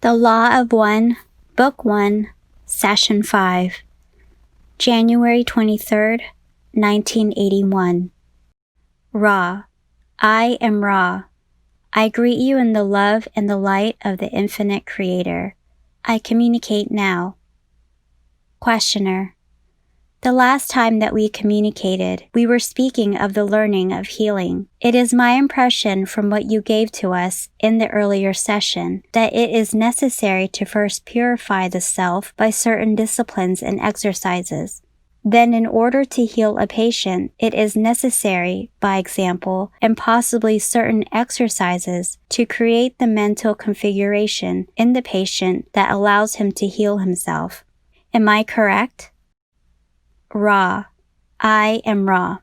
The Law of One, Book 1, Session 5, January 23rd, 1981. Ra. I am Ra. I greet you in the love and the light of the infinite Creator. I communicate now. Questioner. The last time that we communicated, we were speaking of the learning of healing. It is my impression from what you gave to us in the earlier session that it is necessary to first purify the self by certain disciplines and exercises. Then, in order to heal a patient, it is necessary, by example, and possibly certain exercises, to create the mental configuration in the patient that allows him to heal himself. Am I correct? Ra. I am Ra.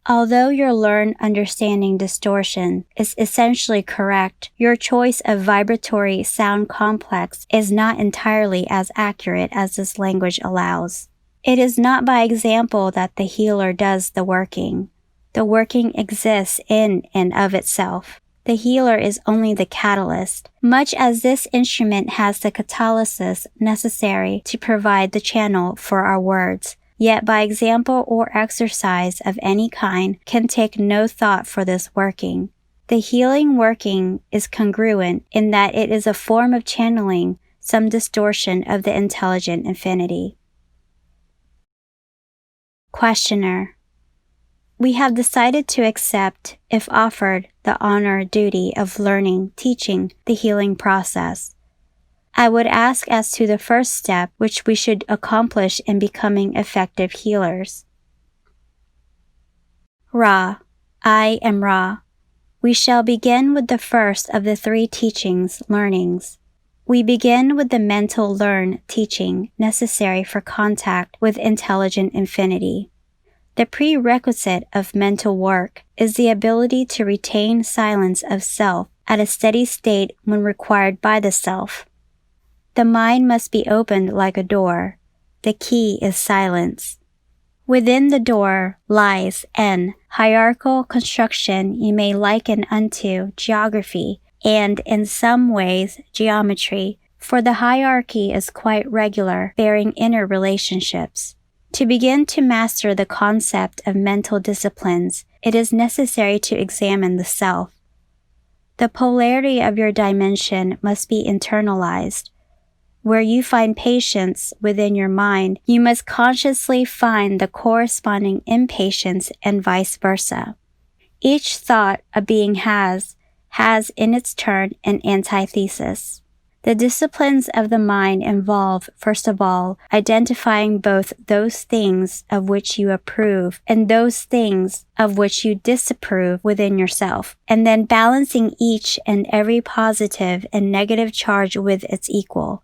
Although your learned understanding distortion is essentially correct, your choice of vibratory sound complex is not entirely as accurate as this language allows. It is not by example that the healer does the working. The working exists in and of itself. The healer is only the catalyst, much as this instrument has the catalysis necessary to provide the channel for our words. Yet by example or exercise of any kind can take no thought for this working. The healing working is congruent in that it is a form of channeling some distortion of the intelligent infinity. Questioner. We have decided to accept, if offered, the honor duty of learning, teaching the healing process. I would ask as to the first step which we should accomplish in becoming effective healers. Ra. I am Ra. We shall begin with the first of the three teachings, learnings. We begin with the mental learn teaching necessary for contact with intelligent infinity. The prerequisite of mental work is the ability to retain silence of self at a steady state when required by the self. The mind must be opened like a door. The key is silence. Within the door lies an hierarchical construction you may liken unto geography and, in some ways, geometry, for the hierarchy is quite regular, bearing inner relationships. To begin to master the concept of mental disciplines, it is necessary to examine the self. The polarity of your dimension must be internalized. Where you find patience within your mind, you must consciously find the corresponding impatience and vice versa. Each thought a being has in its turn an antithesis. The disciplines of the mind involve, first of all, identifying both those things of which you approve and those things of which you disapprove within yourself, and then balancing each and every positive and negative charge with its equal.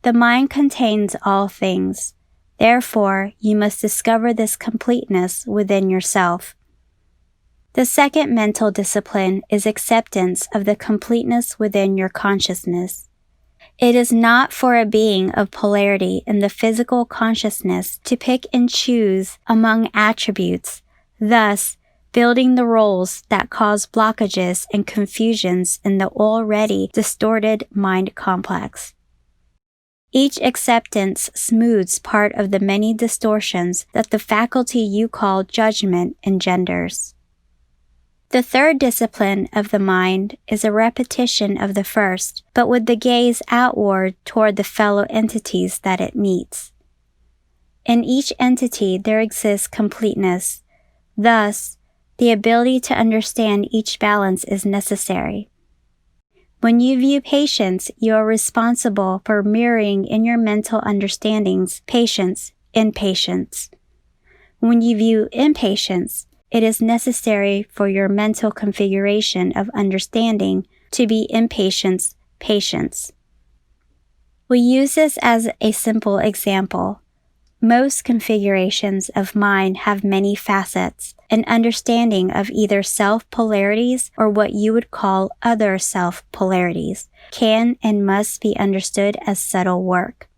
The mind contains all things. Therefore, you must discover this completeness within yourself. The second mental discipline is acceptance of the completeness within your consciousness. It is not for a being of polarity in the physical consciousness to pick and choose among attributes, thus building the roles that cause blockages and confusions in the already distorted mind complex. Each acceptance smooths part of the many distortions that the faculty you call judgment engenders. The third discipline of the mind is a repetition of the first, but with the gaze outward toward the fellow entities that it meets. In each entity there exists completeness. Thus, the ability to understand each balance is necessary. When you view patience, you are responsible for mirroring in your mental understandings patience, impatience. When you view impatience, it is necessary for your mental configuration of understanding to be impatience, patience. We use this as a simple example. Most configurations of mind have many facets, an understanding of either self-polarities or what you would call other self-polarities can and must be understood as subtle work.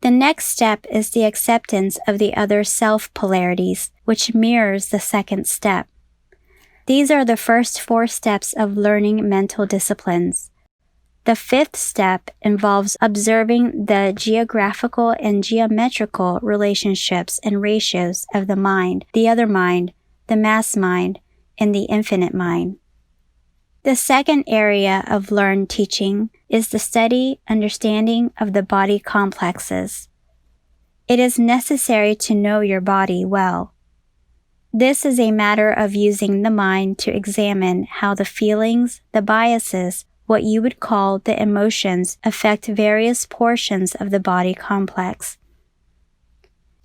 The next step is the acceptance of the other self-polarities, which mirrors the second step. These are the first 4 steps of learning mental disciplines. The fifth step involves observing the geographical and geometrical relationships and ratios of the mind, the other mind, the mass mind, and the infinite mind. The second area of learned teaching is the study, understanding of the body complexes. It is necessary to know your body well. This is a matter of using the mind to examine how the feelings, the biases, what you would call the emotions, affect various portions of the body complex.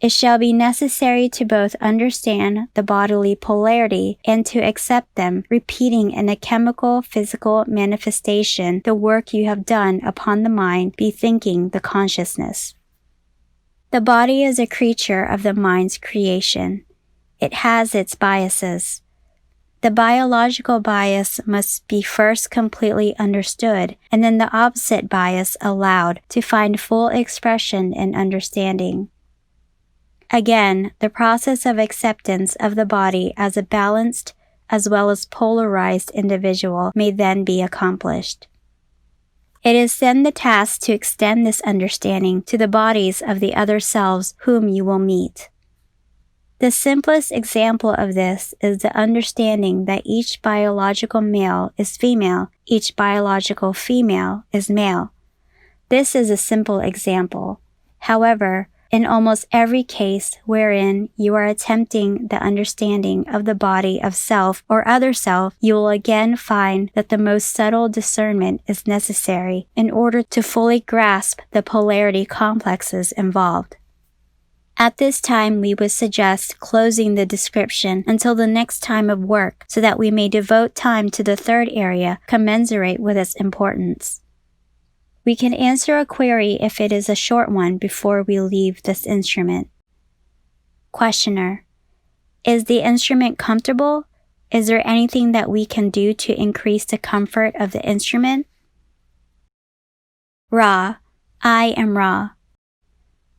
It shall be necessary to both understand the bodily polarity and to accept them, repeating in a chemical, physical manifestation the work you have done upon the mind, bethinking the consciousness. The body is a creature of the mind's creation. It has its biases. The biological bias must be first completely understood, and then the opposite bias allowed to find full expression and understanding. Again, the process of acceptance of the body as a balanced as well as polarized individual may then be accomplished. It is then the task to extend this understanding to the bodies of the other selves whom you will meet. The simplest example of this is the understanding that each biological male is female, each biological female is male. This is a simple example. However, in almost every case wherein you are attempting the understanding of the body of self or other self, you will again find that the most subtle discernment is necessary in order to fully grasp the polarity complexes involved. At this time, we would suggest closing the description until the next time of work so that we may devote time to the third area commensurate with its importance. We can answer a query if it is a short one before we leave this instrument. Questioner: is the instrument comfortable? Is there anything that we can do to increase the comfort of the instrument? Ra: I am Ra.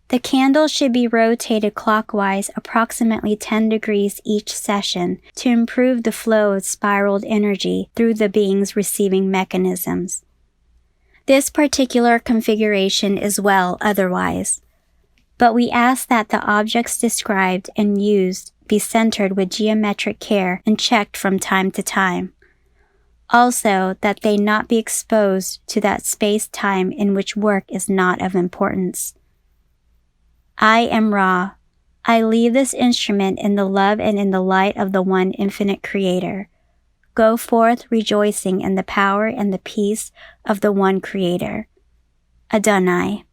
The candle should be rotated clockwise approximately 10 degrees each session to improve the flow of spiraled energy through the being's receiving mechanisms. This particular configuration is well otherwise, but we ask that the objects described and used be centered with geometric care and checked from time to time. Also, that they not be exposed to that space-time in which work is not of importance. I am Ra. I leave this instrument in the love and in the light of the one infinite Creator. Go forth rejoicing in the power and the peace of the one Creator. Adonai.